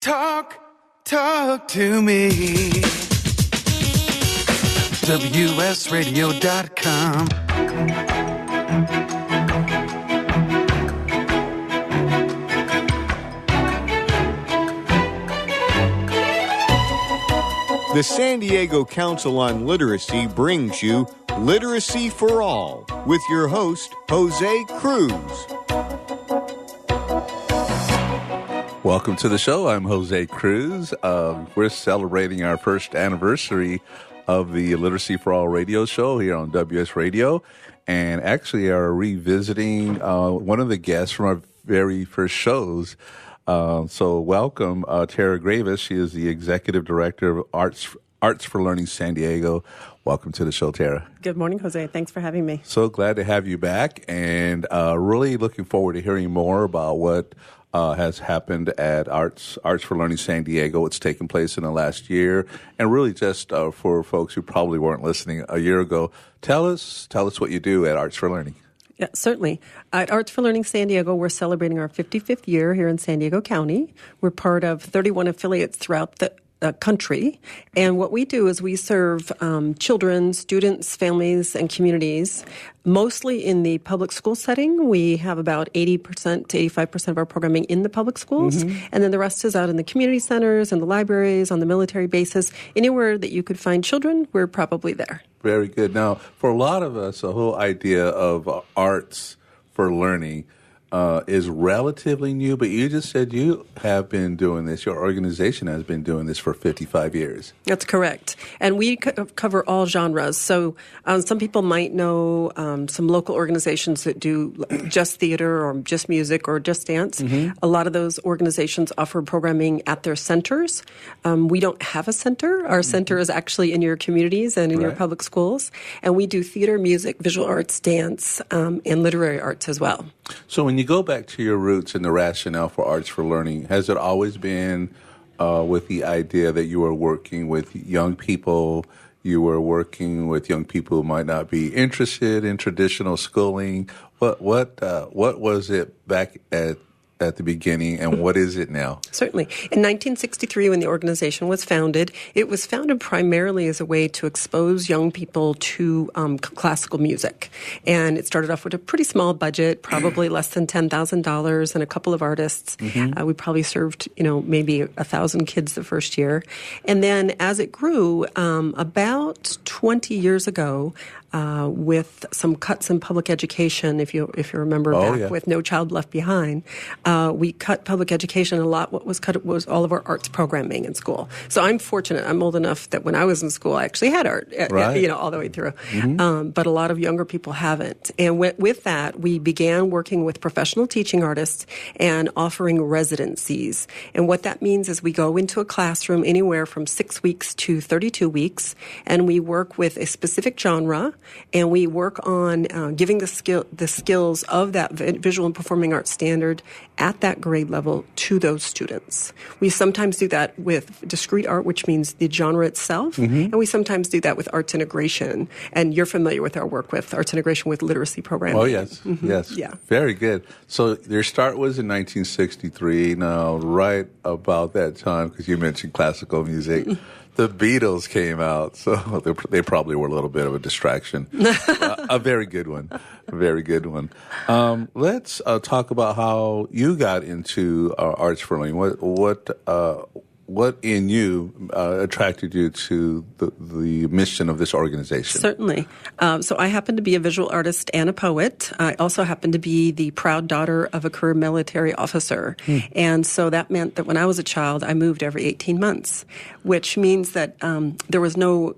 Talk to me. WSRadio.com. The San Diego Council on Literacy brings you Literacy for All with your host, Jose Cruz. Welcome to the show. I'm Jose Cruz. We're celebrating our first anniversary of the Literacy for All radio show here on WS Radio, and actually are revisiting one of the guests from our very first shows. So welcome, Tara Graviss. She is the Executive Director of Arts for Learning San Diego. Welcome to the show, Tara. Good morning, Jose. Thanks for having me. So glad to have you back, and really looking forward to hearing more about what has happened at Arts for Learning San Diego. It's taken place in the last year, and really just for folks who probably weren't listening a year ago, tell us what you do at Arts for Learning. Yeah, certainly. At Arts for Learning San Diego, we're celebrating our 55th year here in San Diego County. We're part of 31 affiliates throughout the country. And what we do is we serve children, students, families, and communities, mostly in the public school setting. We have about 80% to 85% of our programming in the public schools. Mm-hmm. And then the rest is out in the community centers and the libraries, on the military bases. Anywhere that you could find children, we're probably there. Very good. Now, for a lot of us, the whole idea of arts for learning is relatively new, but you just said you have been doing this. Your organization has been doing this for 55 years. That's correct. And we cover all genres. So some people might know some local organizations that do just theater or just music or just dance. Mm-hmm. A lot of those organizations offer programming at their centers. We don't have a center. Our center is actually in your communities and in your public schools. And we do theater, music, visual arts, dance, and literary arts as well. So when you go back to your roots and the rationale for Arts for Learning, has it always been with the idea that you were working with young people, you were working with young people who might not be interested in traditional schooling? What was it back at the beginning, and what is it now? Certainly. In 1963, when the organization was founded, it was founded primarily as a way to expose young people to classical music. And it started off with a pretty small budget, probably less than $10,000, and a couple of artists. Mm-hmm. We probably served, maybe 1,000 kids the first year. And then as it grew, about 20 years ago, with some cuts in public education, if you remember with No Child Left Behind, we cut public education a lot. What was cut was all of our arts programming in school. So I'm fortunate. I'm old enough that when I was in school, I actually had art, all the way through. Mm-hmm. But a lot of younger people haven't. And with that, we began working with professional teaching artists and offering residencies. And what that means is we go into a classroom anywhere from 6 weeks to 32 weeks, and we work with a specific genre. And we work on giving the skills of that visual and performing arts standard at that grade level to those students. We sometimes do that with discrete art, which means the genre itself, and we sometimes do that with arts integration. And you're familiar with our work with arts integration with literacy programming. Oh, yes. Mm-hmm. Yes. Yeah. Very good. So your start was in 1963. Now, right about that time, because you mentioned classical music, the Beatles came out, so they probably were a little bit of a distraction. A very good one. A very good one. Let's talk about how you got into Arts for Learning. What in you attracted you to the mission of this organization? Certainly. So I happen to be a visual artist and a poet. I also happen to be the proud daughter of a career military officer. And so that meant that when I was a child, I moved every 18 months, which means that there was no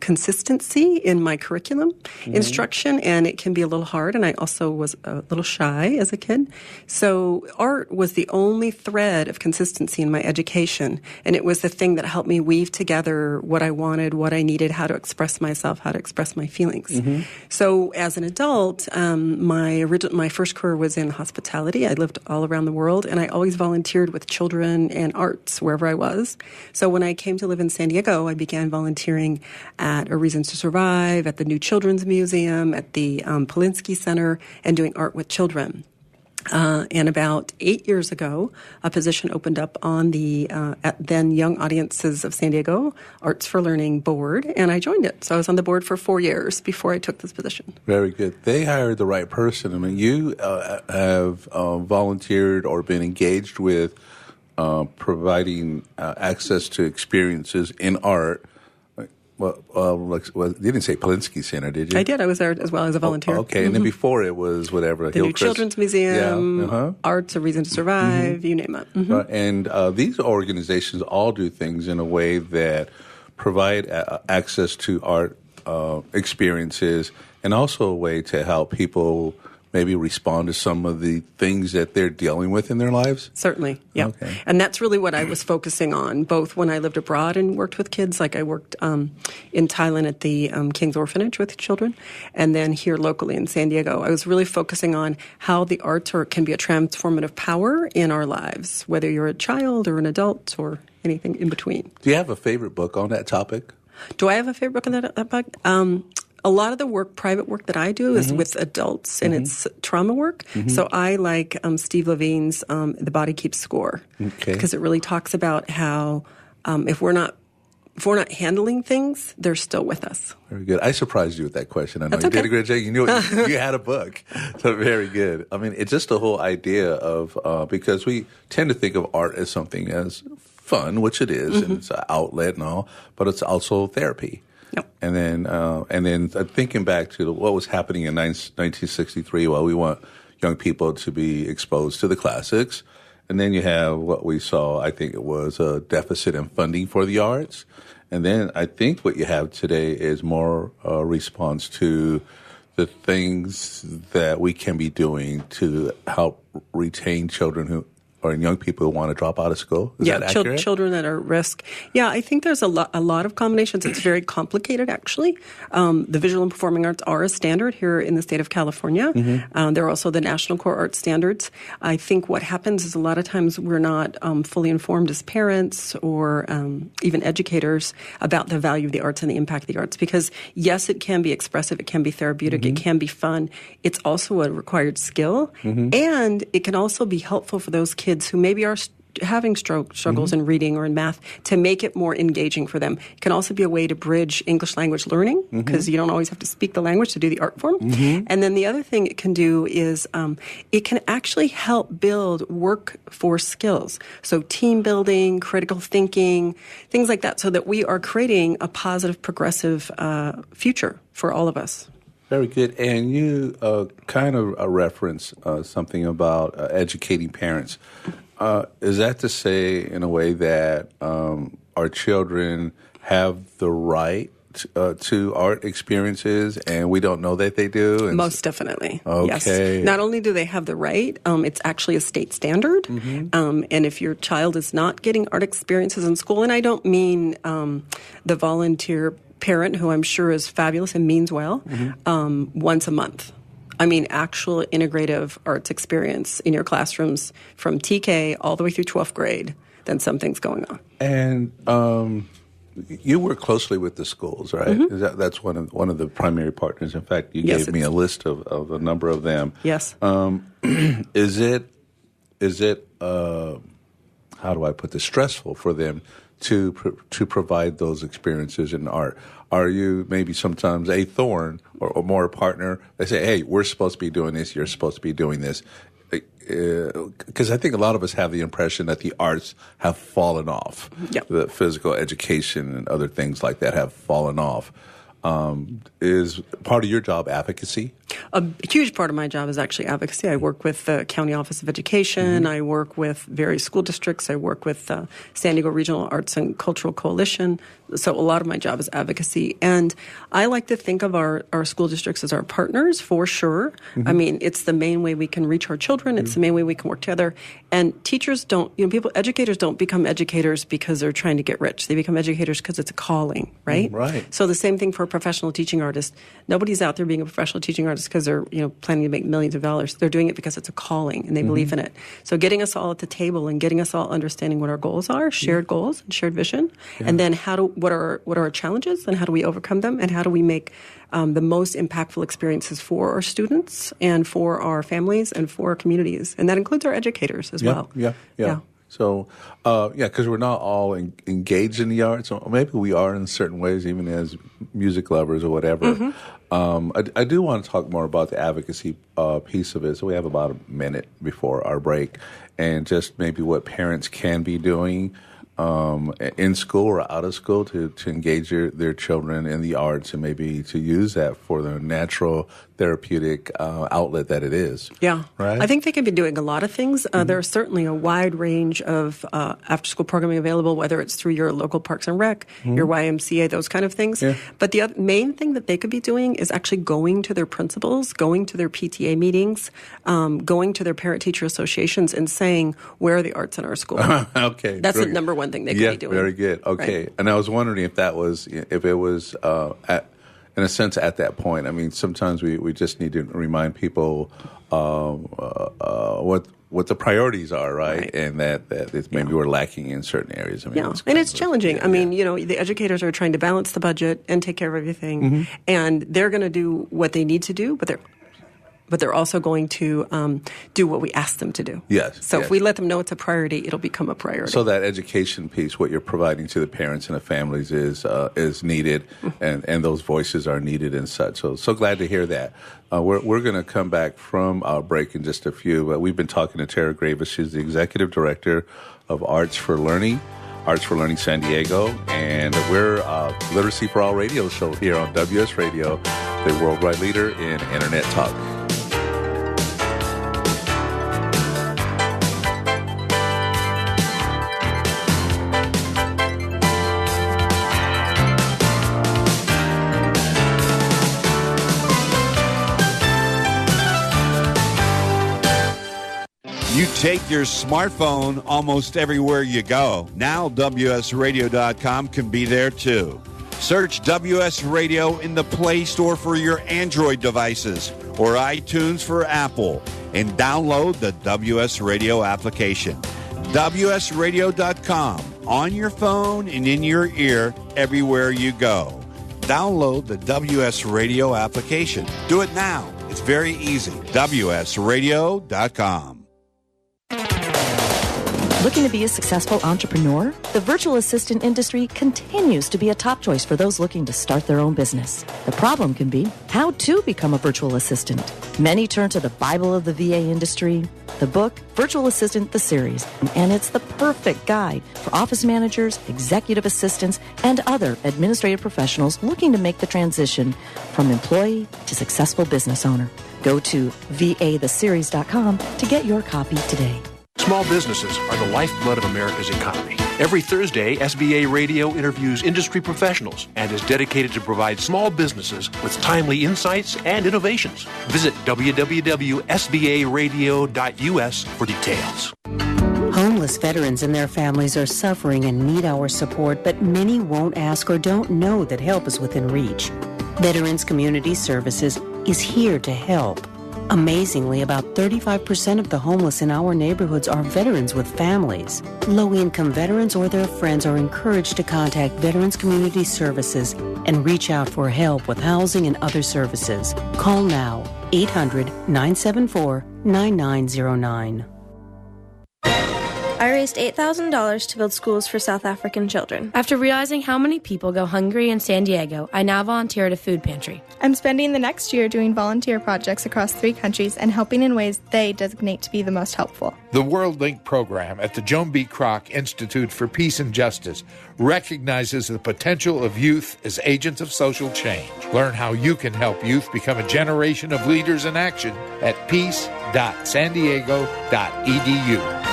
consistency in my curriculum instruction, and it can be a little hard. And I also was a little shy as a kid. So art was the only thread of consistency in my education. And it was the thing that helped me weave together what I wanted, what I needed, how to express myself, how to express my feelings. Mm-hmm. So as an adult, my first career was in hospitality. I lived all around the world, and I always volunteered with children and arts wherever I was. So when I came to live in San Diego, I began volunteering at A Reasons to Survive, at the New Children's Museum, at the Polinsky Center, and doing art with children. And about 8 years ago, a position opened up on the then Young Audiences of San Diego Arts for Learning board, and I joined it. So I was on the board for 4 years before I took this position. Very good. They hired the right person. I mean, you have volunteered or been engaged with providing access to experiences in art. Well, you didn't say Polinsky Center, did you? I did. I was there as well as a volunteer. Okay, and then before it was whatever. The New Children's Museum, Arts, A Reason to Survive, you name it. And these organizations all do things in a way that provide access to art experiences and also a way to help people maybe respond to some of the things that they're dealing with in their lives? Certainly, yeah. Okay. And that's really what I was focusing on, both when I lived abroad and worked with kids, like I worked in Thailand at the King's Orphanage with children, and then here locally in San Diego. I was really focusing on how the arts can be a transformative power in our lives, whether you're a child or an adult or anything in between. Do you have a favorite book on that topic? Do I have a favorite book on that topic? A lot of the private work that I do is with adults, and it's trauma work. So I like Steve Levine's The Body Keeps Score, because it really talks about how if we're not handling things, they're still with us. Very good. I surprised you with that question. I know That's you okay. did a great job. You knew you had a book. So very good. I mean, it's just the whole idea of because we tend to think of art as something as fun, which it is, and it's an outlet and all, but it's also therapy. Yep. And then thinking back to what was happening in 1963, well, we want young people to be exposed to the classics. And then you have what we saw, I think it was a deficit in funding for the arts. And then I think what you have today is more response to the things that we can be doing to help retain children who or young people who want to drop out of school? Is that accurate? Children that are at risk. Yeah, I think there's a lot of combinations. It's very complicated, actually. The visual and performing arts are a standard here in the state of California. There are also the National Core Arts Standards. I think what happens is a lot of times we're not fully informed as parents or even educators about the value of the arts and the impact of the arts. Because, yes, it can be expressive, it can be therapeutic, it can be fun. It's also a required skill. And it can also be helpful for those kids who maybe are having struggles in reading or in math to make it more engaging for them. It can also be a way to bridge English language learning because you don't always have to speak the language to do the art form. And then the other thing it can do is it can actually help build workforce skills. So team building, critical thinking, things like that, so that we are creating a positive, progressive future for all of us. Very good. And you kind of reference something about educating parents. Is that to say, in a way, that our children have the right to art experiences and we don't know that they do? And most definitely. Okay. Yes. Not only do they have the right, it's actually a state standard. And if your child is not getting art experiences in school, and I don't mean the volunteer parent, who I'm sure is fabulous and means well, once a month. I mean, actual integrative arts experience in your classrooms from TK all the way through 12th grade, then something's going on. And you work closely with the schools, right? That's one of the primary partners. In fact, you gave me a list of a number of them. Yes. Is it how do I put this, stressful for them to provide those experiences in art? Are you maybe sometimes a thorn or more a partner? They say, hey, we're supposed to be doing this, you're supposed to be doing this. Because I think a lot of us have the impression that the arts have fallen off. Yep. The physical education and other things like that have fallen off. Is part of your job advocacy? A huge part of my job is actually advocacy. I work with the County Office of Education. I work with various school districts. I work with San Diego Regional Arts and Cultural Coalition. So a lot of my job is advocacy. And I like to think of our school districts as our partners, for sure. I mean, it's the main way we can reach our children. It's the main way we can work together. And teachers don't, educators don't become educators because they're trying to get rich. They become educators because it's a calling, right? Right. So the same thing for professional teaching artist. Nobody's out there being a professional teaching artist because they're planning to make millions of dollars. They're doing it because it's a calling and they believe in it. So getting us all at the table and getting us all understanding what our goals are, shared goals and shared vision, and then what are our challenges and how do we overcome them and how do we make the most impactful experiences for our students and for our families and for our communities. And that includes our educators as well. Yeah. So, because we're not all engaged in the arts, or maybe we are in certain ways, even as music lovers or whatever. I do want to talk more about the advocacy piece of it. So we have about a minute before our break, and just maybe what parents can be doing in school or out of school to engage their children in the arts and maybe to use that for the natural therapeutic outlet that it is. Yeah. Right? I think they can be doing a lot of things. There's certainly a wide range of after-school programming available, whether it's through your local Parks and Rec, your YMCA, those kind of things. Yeah. But the main thing that they could be doing is actually going to their principals, going to their PTA meetings, going to their parent-teacher associations and saying, where are the arts in our school? Okay. That's the number one thing they could be doing. Very good. Okay. Right. And I was wondering if it was in a sense at that point. I mean, sometimes we just need to remind people what the priorities are, right? And that it's maybe we're lacking in certain areas. I mean, and it's challenging. I mean, the educators are trying to balance the budget and take care of everything, and they're going to do what they need to do, but they're also going to do what we ask them to do. Yes. So if we let them know it's a priority, it'll become a priority. So that education piece, what you're providing to the parents and the families is needed, and those voices are needed and such. So glad to hear that. We're going to come back from our break in just a few. We've been talking to Tara Graviss. She's the Executive Director of Arts for Learning San Diego, and we're Literacy for All radio show here on WS Radio, the worldwide leader in Internet talk. You take your smartphone almost everywhere you go. Now WSRadio.com can be there too. Search WS Radio in the Play Store for your Android devices or iTunes for Apple and download the WS Radio application. WSRadio.com on your phone and in your ear everywhere you go. Download the WS Radio application. Do it now. It's very easy. WSRadio.com. Looking to be a successful entrepreneur? The virtual assistant industry continues to be a top choice for those looking to start their own business. The problem can be how to become a virtual assistant. Many turn to the Bible of the VA industry, the book Virtual Assistant, the series, and it's the perfect guide for office managers, executive assistants, and other administrative professionals looking to make the transition from employee to successful business owner. Go to vatheseries.com to get your copy today. Small businesses are the lifeblood of America's economy. Every Thursday, SBA Radio interviews industry professionals and is dedicated to provide small businesses with timely insights and innovations. Visit www.sbaradio.us for details. Homeless veterans and their families are suffering and need our support, but many won't ask or don't know that help is within reach. Veterans Community Services is here to help. Amazingly, about 35% of the homeless in our neighborhoods are veterans with families. Low-income veterans or their friends are encouraged to contact Veterans Community Services and reach out for help with housing and other services. Call now, 800-974-9909. I raised $8,000 to build schools for South African children. After realizing how many people go hungry in San Diego, I now volunteer at a food pantry. I'm spending the next year doing volunteer projects across 3 countries and helping in ways they designate to be the most helpful. The World Link program at the Joan B. Kroc Institute for Peace and Justice recognizes the potential of youth as agents of social change. Learn how you can help youth become a generation of leaders in action at peace.sandiego.edu.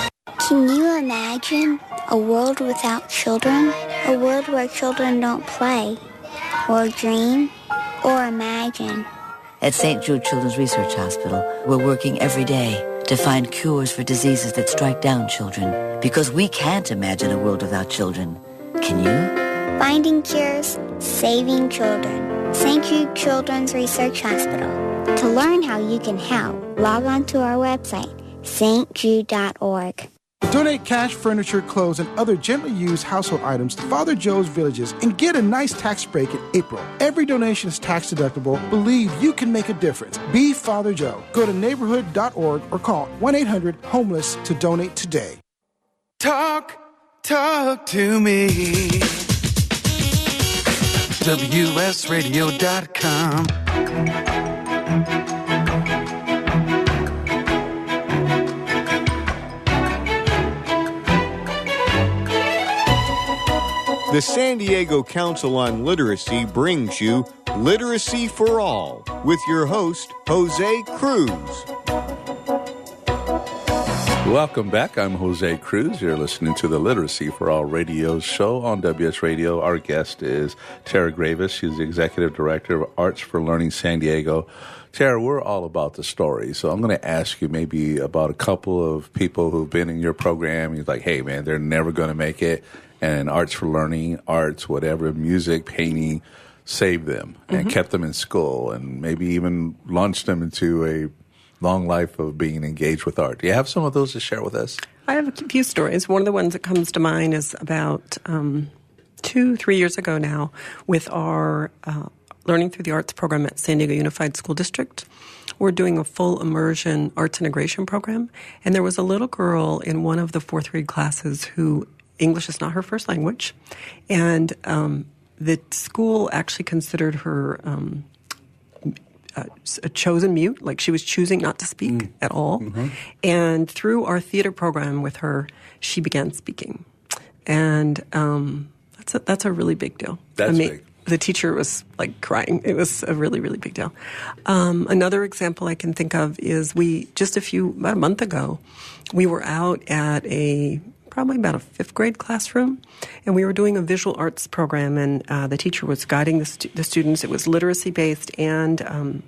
Can you imagine a world without children? A world where children don't play, or dream, or imagine. At St. Jude Children's Research Hospital, we're working every day to find cures for diseases that strike down children, because we can't imagine a world without children. Can you? Finding cures, saving children. St. Jude Children's Research Hospital. To learn how you can help, log on to our website, stjude.org. Donate cash, furniture, clothes, and other gently used household items to Father Joe's Villages and get a nice tax break in April. Every donation is tax deductible. Believe you can make a difference. Be Father Joe. Go to neighborhood.org or call 1-800-HOMELESS to donate today. Talk to me. WSRadio.com. The San Diego Council on Literacy brings you Literacy for All with your host, Jose Cruz. Welcome back. I'm Jose Cruz. You're listening to the Literacy for All radio show on WS Radio. Our guest is Tara Graviss. She's the Executive Director of Arts for Learning San Diego. Tara, we're all about the story, so I'm going to ask you maybe about a couple of people who've been in your program. You're like, hey, man, they're never going to make it. And Arts for Learning, arts, whatever, music, painting, saved them and kept them in school and maybe even launched them into a long life of being engaged with art. Do you have some of those to share with us? I have a few stories. One of the ones that comes to mind is about 2-3 years ago now with our Learning Through the Arts program at San Diego Unified School District. We're doing a full immersion arts integration program. And there was a little girl in one of the fourth grade classes who English is not her first language. And the school actually considered her a chosen mute, like she was choosing not to speak at all. And through our theater program with her, she began speaking. And that's a really big deal. That's big. The teacher was like crying. It was a really, really big deal. Another example I can think of is about a month ago, we were out at probably about a fifth grade classroom, and we were doing a visual arts program, and the teacher was guiding the students. It was literacy-based and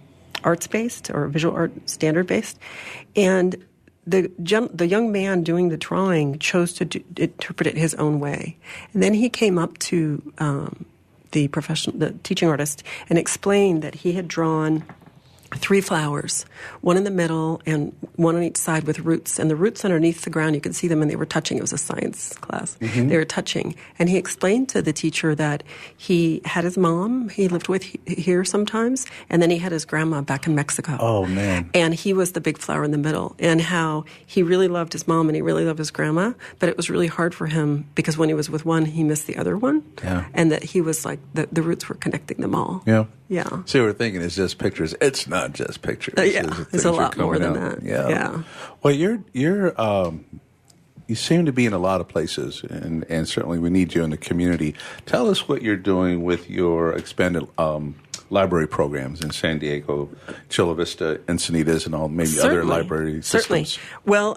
arts-based, or visual art standard-based, and the young man doing the drawing chose to interpret it his own way. And then he came up to the teaching artist, and explained that he had drawn 3 flowers, one in the middle and one on each side with roots. And the roots underneath the ground, you could see them, and they were touching. It was a science class. They were touching. And he explained to the teacher that he had his mom he lived with here sometimes, and then he had his grandma back in Mexico. Oh, man. And he was the big flower in the middle, and how he really loved his mom and he really loved his grandma, but it was really hard for him because when he was with one, he missed the other one. Yeah. And that he was like, the roots were connecting them all. Yeah. Yeah. So we're thinking it's just pictures. It's not just pictures. It's a lot more than that. Yeah. Well, you seem to be in a lot of places, and certainly we need you in the community. Tell us what you're doing with your expanded library programs in San Diego, Chula Vista, Encinitas, and all other library systems. Certainly. Well,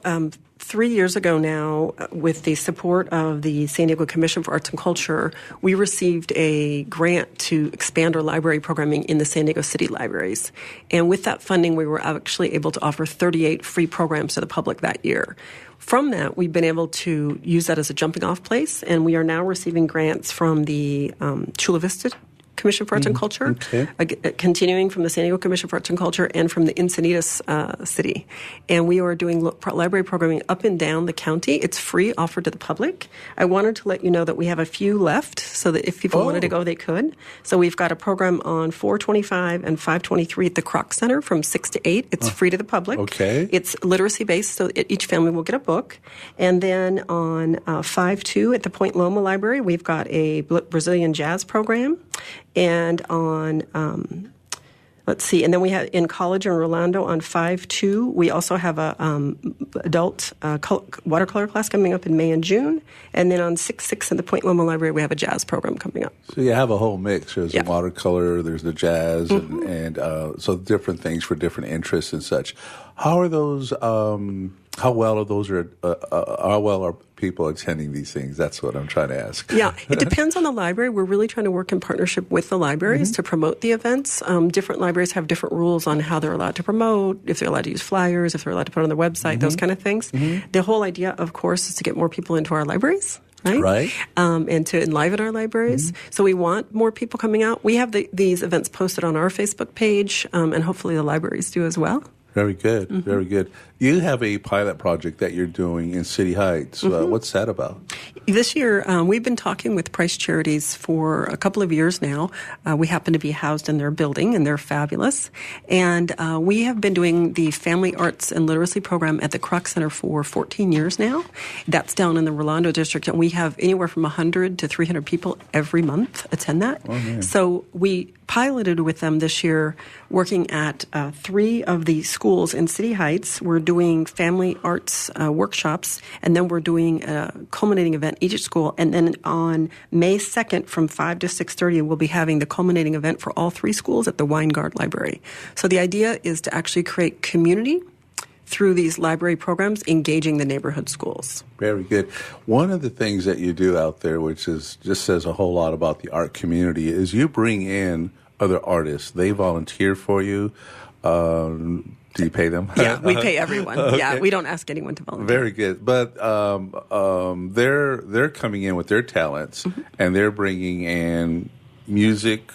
3 years ago now, with the support of the San Diego Commission for Arts and Culture, we received a grant to expand our library programming in the San Diego City libraries. And with that funding, we were actually able to offer 38 free programs to the public that year. From that, we've been able to use that as a jumping-off place, and we are now receiving grants from the Chula Vista Commission for Arts and Culture, continuing from the San Diego Commission for Arts and Culture, and from the Encinitas City. And we are doing library programming up and down the county. It's free, offered to the public. I wanted to let you know that we have a few left, so that if people wanted to go, they could. So we've got a program on 425 and 523 at the Kroc Center from 6 to 8. It's free to the public. Okay. It's literacy-based, so each family will get a book. And then on 52 at the Point Loma Library, we've got a Brazilian jazz program. And on, and then we have in College in Rolando on 5-2, we also have a adult watercolor class coming up in May and June. And then on 6-6 in the Point Loma Library, we have a jazz program coming up. So you have a whole mix. There's the watercolor, there's the jazz, and so different things for different interests and such. How are those, how well are people attending these things? That's what I'm trying to ask. Yeah, it depends on the library. We're really trying to work in partnership with the libraries to promote the events. Different libraries have different rules on how they're allowed to promote, if they're allowed to use flyers, if they're allowed to put it on their website, those kind of things. The whole idea, of course, is to get more people into our libraries. right? And to enliven our libraries. So we want more people coming out. We have these events posted on our Facebook page, and hopefully the libraries do as well. Very good, very good. You have a pilot project that you're doing in City Heights. What's that about? This year, we've been talking with Price Charities for a couple of years now. We happen to be housed in their building, and they're fabulous. And we have been doing the Family Arts and Literacy program at the Kroc Center for 14 years now. That's down in the Rolando district, and we have anywhere from 100 to 300 people every month attend that. So we piloted with them this year, working at 3 of the schools in City Heights. We're doing family arts workshops, and then we're doing a culminating event each school. And then on May 2nd from 5 to 6:30, we'll be having the culminating event for all 3 schools at the Weingard Library. So the idea is to actually create community through these library programs, engaging the neighborhood schools. Very good. One of the things that you do out there, which is just says a whole lot about the art community, is you bring in other artists. They volunteer for you. Do you pay them? Yeah, we pay everyone. Okay. Yeah, we don't ask anyone to volunteer. Very good. But they're coming in with their talents, and they're bringing in music,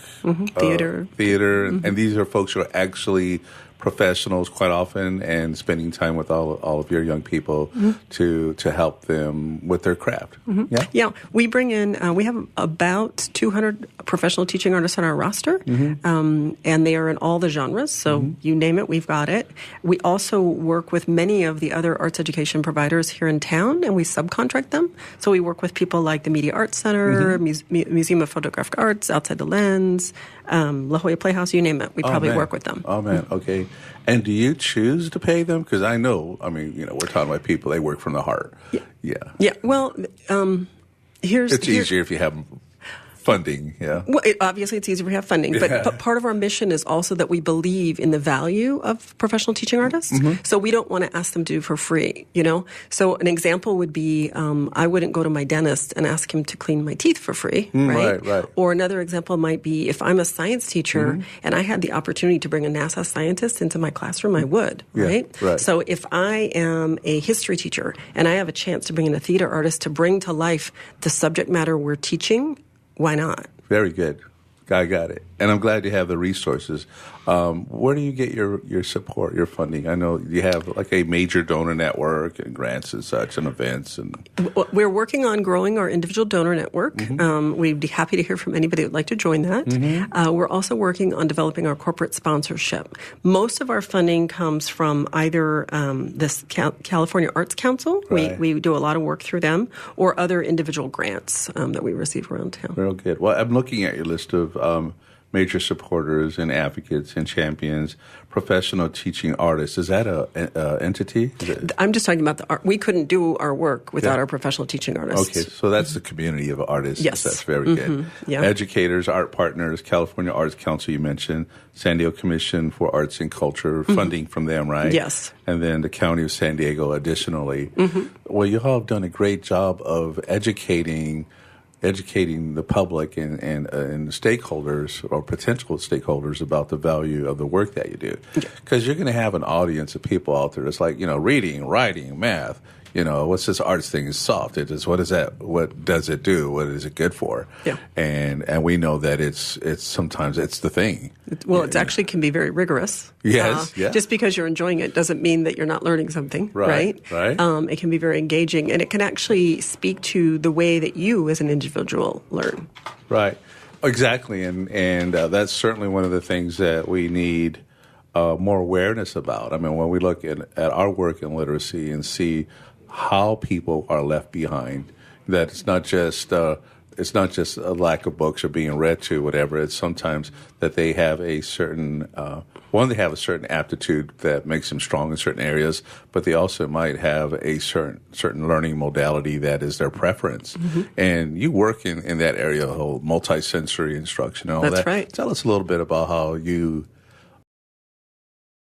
theater. And these are folks who are actually professionals quite often, and spending time with all of your young people to help them with their craft. Yeah, we bring in, we have about 200 professional teaching artists on our roster, and they are in all the genres, so you name it, we've got it. We also work with many of the other arts education providers here in town, and we subcontract them. So we work with people like the Media Arts Center, Museum of Photographic Arts, Outside the Lens, La Jolla Playhouse, you name it. We probably work with them. Oh, man, okay. And do you choose to pay them? Because I know, we're talking about people, they work from the heart. Yeah. Well, it's easier if you have funding, Well, obviously it's easier if we have funding, but part of our mission is also that we believe in the value of professional teaching artists. So we don't want to ask them to do for free, So an example would be, I wouldn't go to my dentist and ask him to clean my teeth for free, right? Or another example might be if I'm a science teacher and I had the opportunity to bring a NASA scientist into my classroom, I would, right? So if I am a history teacher and I have a chance to bring in a theater artist to bring to life the subject matter we're teaching, why not? Very good. I got it. And I'm glad you have the resources. Where do you get your support, your funding? I know you have like a major donor network and grants and such and events. We're working on growing our individual donor network. We'd be happy to hear from anybody who would like to join that. We're also working on developing our corporate sponsorship. Most of our funding comes from either this California Arts Council. We do a lot of work through them, or other individual grants that we receive around town. Real good. Well, I'm looking at your list of major supporters and advocates and champions, professional teaching artists. Is that a entity? I'm just talking about the art. We couldn't do our work without our professional teaching artists. Okay, so that's the community of artists. Yes. That's very good. Educators, art partners, California Arts Council you mentioned, San Diego Commission for Arts and Culture, funding from them, right? Yes. And then the County of San Diego additionally. Well, you all have done a great job of educating the public and the stakeholders or potential stakeholders about the value of the work that you do. Because you're going to have an audience of people out there that's like, reading, writing, math. What's this arts thing? It's soft. What is that? What does it do? What is it good for? And we know that it's sometimes it's the thing. Well, it actually can be very rigorous. Yes. Just because you're enjoying it doesn't mean that you're not learning something. Right. It can be very engaging, and it can actually speak to the way that you as an individual learn. Right. Exactly. And that's certainly one of the things that we need more awareness about. When we look at our work in literacy and see how people are left behind, that it's not just a lack of books or being read to, whatever. It's sometimes that they have a certain they have a certain aptitude that makes them strong in certain areas, but they also might have a certain learning modality that is their preference. And you work in that area, the whole multi-sensory instruction and all that. That's right. Tell us a little bit about how you